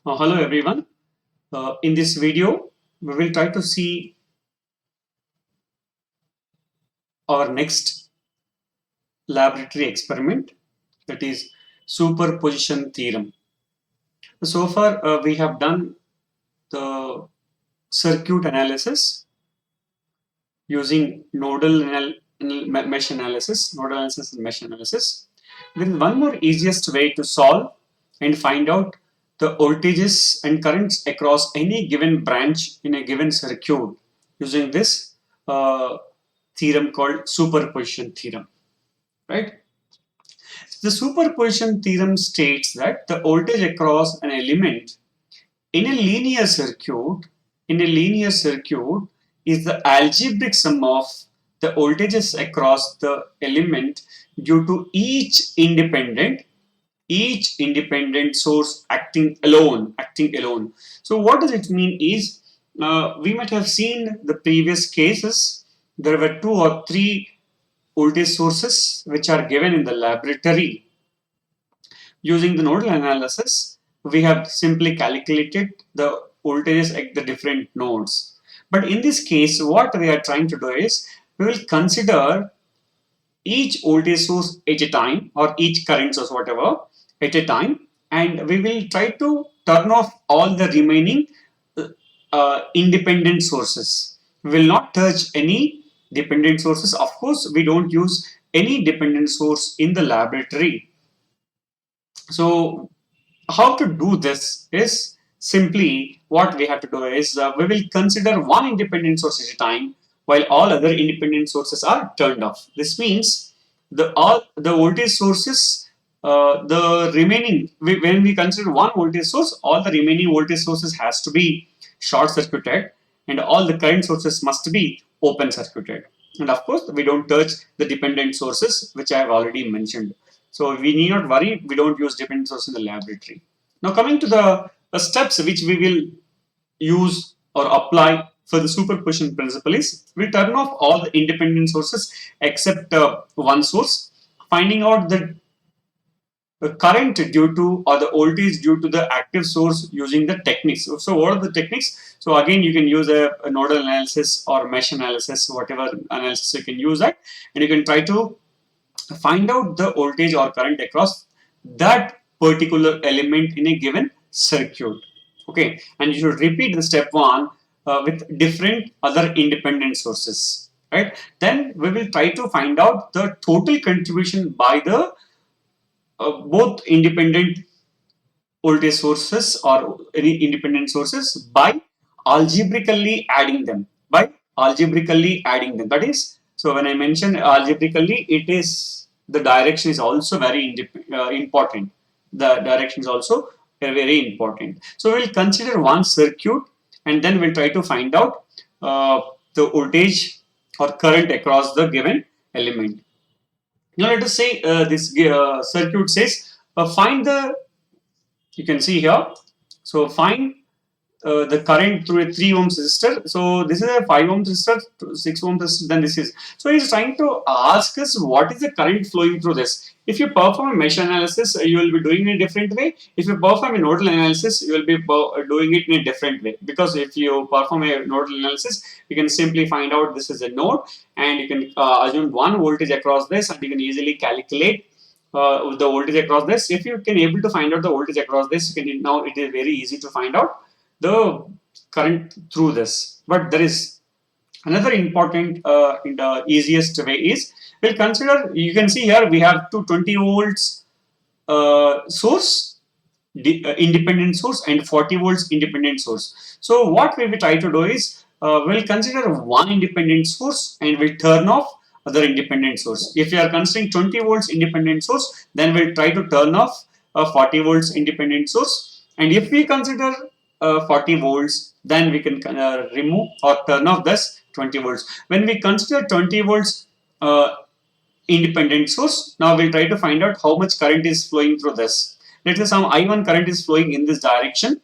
Hello everyone. In this video, we will try to see our next laboratory experiment, that is superposition theorem. So far, we have done the circuit analysis using nodal analysis and mesh analysis. There is one more easiest way to solve and find out the voltages and currents across any given branch in a given circuit using this uh, theorem called superposition theorem, right? The superposition theorem states that the voltage across an element in a linear circuit is the algebraic sum of the voltages across the element due to each independent source acting alone. So what does it mean is, we might have seen the previous cases. There were two or three voltage sources which are given in the laboratory. Using the nodal analysis, we have simply calculated the voltages at the different nodes. But in this case, what we are trying to do is, we will consider each voltage source at a time, or each current source, whatever, at a time, and we will try to turn off all the remaining independent sources. We will not touch any dependent sources. Of course, we don't use any dependent source in the laboratory. So how to do this is simply, what we have to do is, we will consider one independent source at a time while all other independent sources are turned off. This means all the voltage sources, when we consider one voltage source, all the remaining voltage sources has to be short circuited, and all the current sources must be open circuited. And of course, we don't touch the dependent sources, which I have already mentioned. So we need not worry, we don't use dependent source in the laboratory. Now coming to the steps which we will use or apply for the superposition principle is, we turn off all the independent sources except one source, finding out the current due to, or the voltage due to the active source using the techniques. So what are the techniques? So again, you can use a nodal analysis or mesh analysis, whatever analysis you can use that, and you can try to find out the voltage or current across that particular element in a given circuit. Okay, and you should repeat the step one with different other independent sources, right? Then we will try to find out the total contribution by the both independent voltage sources or any independent sources by algebraically adding them. That is, so when I mention algebraically, it is, the direction is also very important. The direction is also very important. So we'll consider one circuit, and then we'll try to find out the voltage or current across the given element. Now let us say this circuit says, find the, you can see here, so find the current through a 3 ohm resistor. So this is a 5 ohm resistor, 6 ohm resistor, then this is. So he's trying to ask us what is the current flowing through this. If you perform a mesh analysis, you will be doing it in a different way. If you perform a nodal analysis, you will be doing it in a different way. Because if you perform a nodal analysis, you can simply find out this is a node, and you can assume one voltage across this, and you can easily calculate the voltage across this. If you can able to find out the voltage across this, now it is very easy to find out the current through this. But there is another important, in the easiest way is, we'll consider, you can see here we have 220 volts source, independent source, and 40 volts independent source. So what we will try to do is, we'll consider one independent source and we'll turn off other independent source. If you are considering 20 volts independent source, then we'll try to turn off a 40 volts independent source. And if we consider 40 volts, then we can remove or turn off this 20 volts. When we consider 20 volts independent source, now we'll try to find out how much current is flowing through this. Let's say some I1 current is flowing in this direction,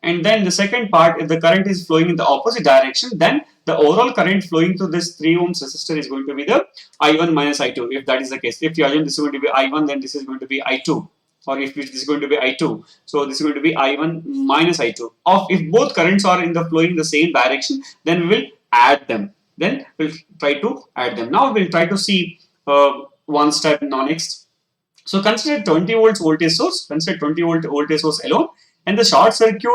and then the second part, if the current is flowing in the opposite direction, then the overall current flowing through this 3 ohms resistor is going to be the I1 minus I2, if that is the case. If you assume this is going to be I1, then this is going to be I2. or if this is going to be I2, so this is going to be I1 minus I2. Of if both currents are in the flowing in the same direction, then we will add them. Then we'll try to add them. Now we'll try to see one step now next. So consider 20 volts voltage source. Consider 20 volt voltage source alone, and the short circuit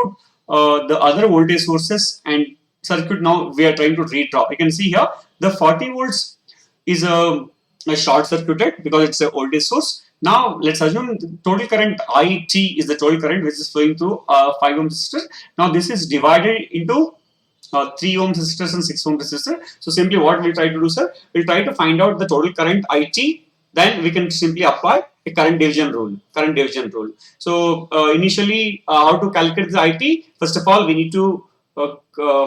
the other voltage sources and circuit. Now we are trying to redraw. You can see here the 40 volts is a short circuited because it's a voltage source. Now let's assume the total current IT is the total current which is flowing through 5 ohm resistor. Now this is divided into 3 ohm resistors and 6 ohm resistor. So simply what we'll try to do, sir, we'll try to find out the total current IT. Then we can simply apply a current division rule. Current division rule. So initially, how to calculate the IT? First of all, we need to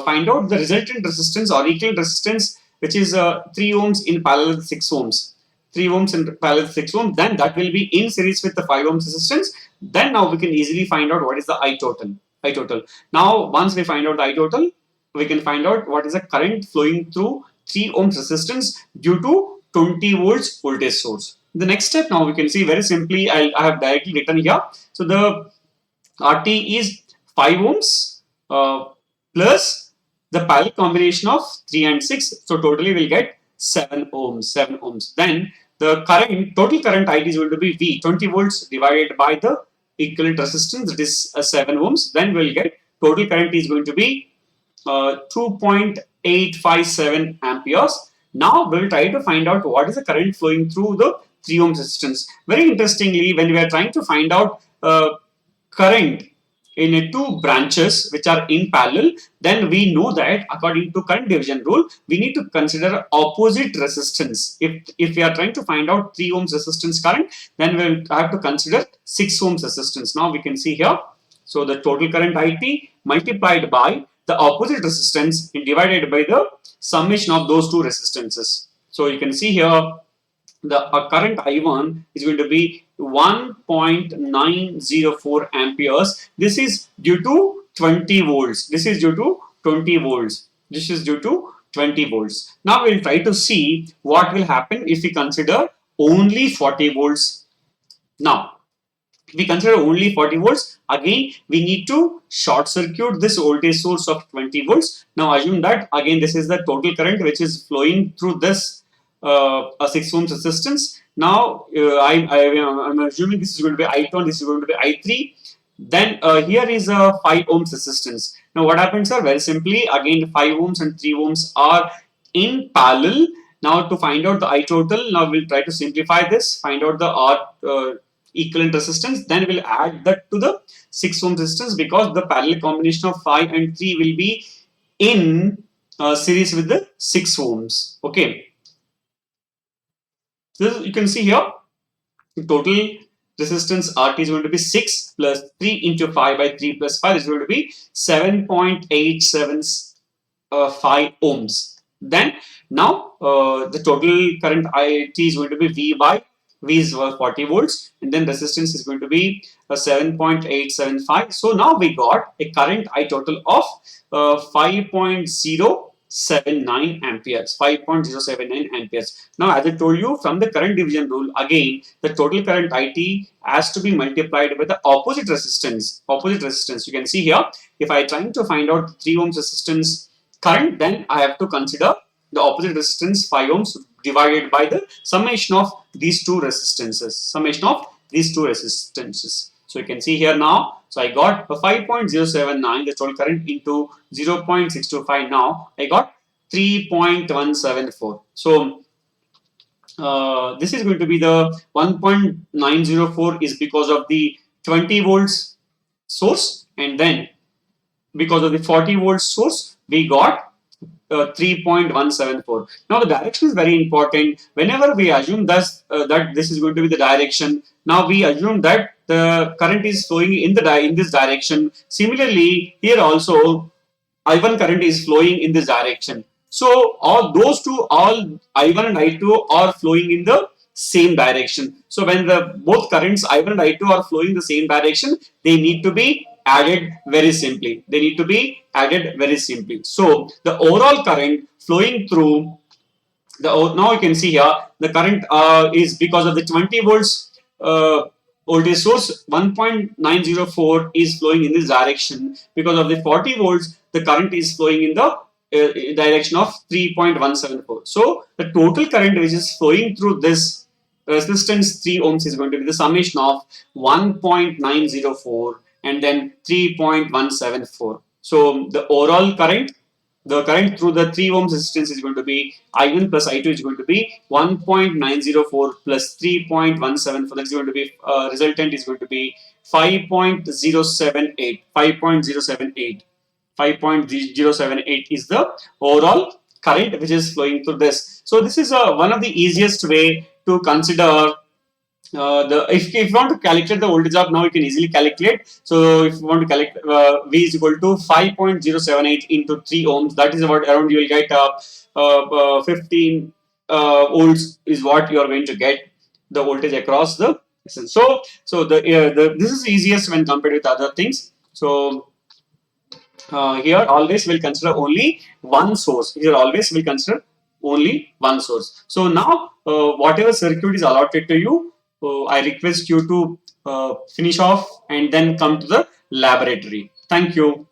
find out the resultant resistance or equivalent resistance, which is 3 ohms in parallel with 6 ohms. 3 ohms in parallel with 6 ohms. Then that will be in series with the 5 ohms resistance. Then now we can easily find out what is the I total. I total. Now once we find out the I total, we can find out what is the current flowing through 3 ohms resistance due to 20 volts voltage source. The next step now we can see very simply, I have directly written here. So the RT is 5 ohms plus the parallel combination of 3 and 6. So totally we'll get 7 ohms. 7 ohms. Then the current, total current IT is going to be V, 20 volts divided by the equivalent resistance, that is 7 ohms. Then we'll get total current is going to be 2.857 amperes. Now we will try to find out what is the current flowing through the 3 ohm resistance. Very interestingly, when we are trying to find out current in two branches which are in parallel, then we know that according to current division rule, we need to consider opposite resistance. If we are trying to find out 3 ohms resistance current, then we will have to consider 6 ohms resistance. Now we can see here. So the total current IT multiplied by the opposite resistance divided by the summation of those two resistances. So you can see here the current I1 is going to be 1.904 amperes. This is due to 20 volts. This is due to 20 volts. This is due to 20 volts. Now we'll try to see what will happen if we consider only 40 volts. Now, if we consider only 40 volts, again we need to short circuit this voltage source of 20 volts. Now assume that again this is the total current which is flowing through this a 6 ohms resistance. Now I'm assuming this is going to be I2 and this is going to be I3. Then here is a 5 ohms resistance. Now what happens, sir? Very simply, again 5 ohms and 3 ohms are in parallel. Now to find out the I total, now we'll try to simplify this, find out the R equivalent resistance, then we'll add that to the 6 ohm resistance because the parallel combination of 5 and 3 will be in series with the 6 ohms. Okay. So you can see here the total resistance RT is going to be 6 plus 3 into 5 by 3 plus 5 is going to be 7.875 ohms. Then now the total current IT is going to be V by V is 40 volts and then resistance is going to be 7.875. So now we got a current I total of 5.079 amperes. 5.079 amperes. Now as I told you from the current division rule, again the total current IT has to be multiplied by the opposite resistance. Opposite resistance. You can see here if I trying to find out 3 ohms resistance current, then I have to consider the opposite resistance 5 ohms divided by the summation of these two resistances. Summation of these two resistances. So you can see here now. So I got a 5.079 the total current into 0.625. Now I got 3.174. So this is going to be the 1.904 is because of the 20 volts source, and then because of the 40 volts source we got 3.174. Now the direction is very important. Whenever we assume that this is going to be the direction, now we assume that the current is flowing in this direction. Similarly, here also I1 current is flowing in this direction. So all those two, all I1 and I2 are flowing in the same direction. So when the both currents I1 and I2 are flowing in the same direction, they need to be added very simply. They need to be added very simply. So the overall current flowing through the, now you can see here the current is because of the 20 volts voltage source 1.904 is flowing in this direction. Because of the 40 volts, the current is flowing in the direction of 3.174. So the total current which is flowing through this resistance 3 ohms is going to be the summation of 1.904 and then 3.174. So the overall current, the current through the 3 ohms resistance is going to be I1 plus I2 is going to be 1.904 plus 3.174. That's going to be resultant is going to be 5.078. 5.078 is the overall current which is flowing through this. So this is one of the easiest way to consider if you want to calculate the voltage up now, you can easily calculate. So if you want to calculate V is equal to 5.078 into 3 ohms, that is about around you will get 15 volts is what you are going to get the voltage across the distance. So the this is easiest when compared with other things. So here always will consider only one source. Here always will consider only one source. So now whatever circuit is allotted to you, I request you to finish off and then come to the laboratory. Thank you.